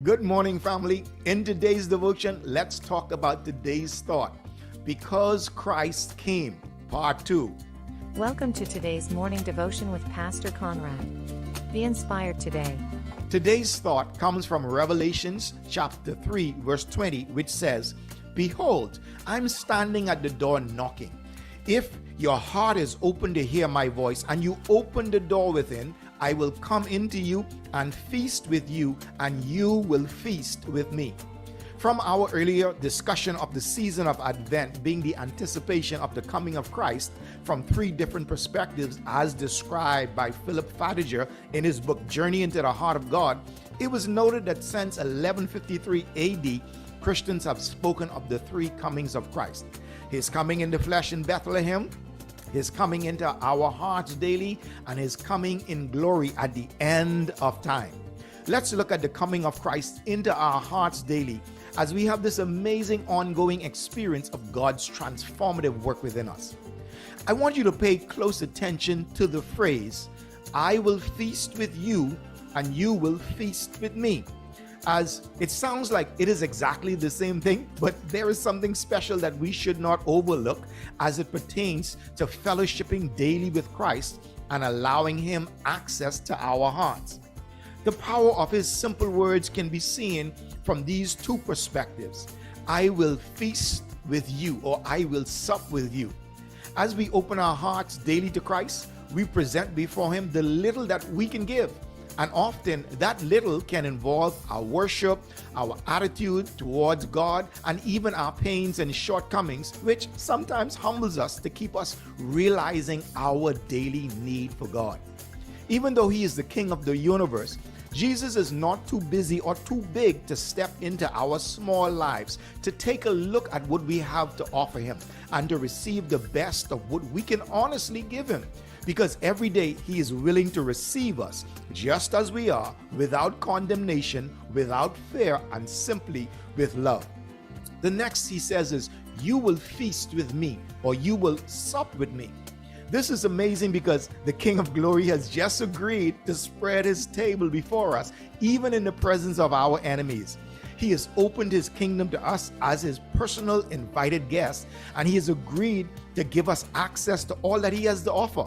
Good morning, family. In today's devotion, let's talk about today's thought. Because Christ came, part 2. Welcome to today's morning devotion with Pastor Conrad. Be inspired today. Today's thought comes from Revelations chapter 3, verse 20, which says, "Behold, I'm standing at the door knocking. If your heart is open to hear my voice and you open the door within, I will come into you and feast with you, and you will feast with me." From our earlier discussion of the season of Advent being the anticipation of the coming of Christ from 3 different perspectives as described by Philip Fadiger in his book Journey into the Heart of God, it was noted that since 1153 AD, Christians have spoken of the 3 comings of Christ. His coming in the flesh in Bethlehem, His coming into our hearts daily, and His coming in glory at the end of time. Let's look at the coming of Christ into our hearts daily as we have this amazing ongoing experience of God's transformative work within us. I want you to pay close attention to the phrase, "I will feast with you and you will feast with me," as it sounds like it is exactly the same thing, but there is something special that we should not overlook as it pertains to fellowshipping daily with Christ and allowing Him access to our hearts. The power of His simple words can be seen from these 2 perspectives. I will feast with you, or I will sup with you. As we open our hearts daily to Christ, we present before Him the little that we can give. And often that little can involve our worship, our attitude towards God, and even our pains and shortcomings, which sometimes humbles us to keep us realizing our daily need for God. Even though He is the King of the universe, Jesus is not too busy or too big to step into our small lives, to take a look at what we have to offer Him, and to receive the best of what we can honestly give Him. Because every day He is willing to receive us just as we are, without condemnation, without fear, and simply with love. The next He says is, "You will feast with me," or "You will sup with me." This is amazing because the King of Glory has just agreed to spread His table before us, even in the presence of our enemies. He has opened His kingdom to us as His personal invited guest, and He has agreed to give us access to all that He has to offer.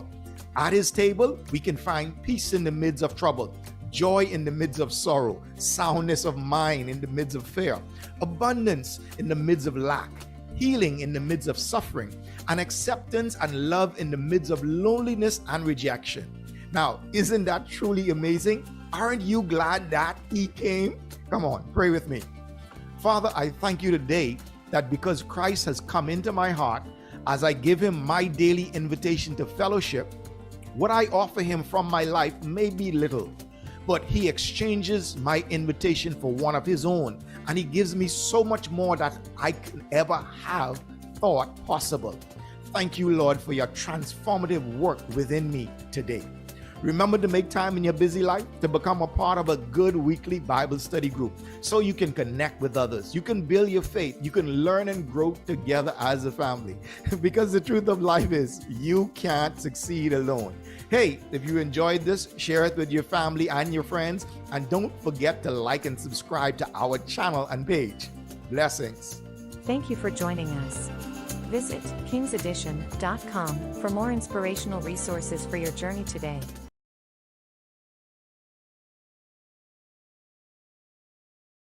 At His table, we can find peace in the midst of trouble, joy in the midst of sorrow, soundness of mind in the midst of fear, abundance in the midst of lack, healing in the midst of suffering, and acceptance and love in the midst of loneliness and rejection. Now, isn't that truly amazing? Aren't you glad that He came? Come on, pray with me. Father, I thank You today that because Christ has come into my heart, as I give Him my daily invitation to fellowship, what I offer Him from my life may be little, but He exchanges my invitation for one of His own, and He gives me so much more that I could ever have thought possible. Thank You, Lord, for Your transformative work within me today. Remember to make time in your busy life to become a part of a good weekly Bible study group so you can connect with others. You can build your faith. You can learn and grow together as a family. Because the truth of life is, you can't succeed alone. Hey, if you enjoyed this, share it with your family and your friends. And don't forget to like and subscribe to our channel and page. Blessings. Thank you for joining us. Visit kingsedition.com for more inspirational resources for your journey today.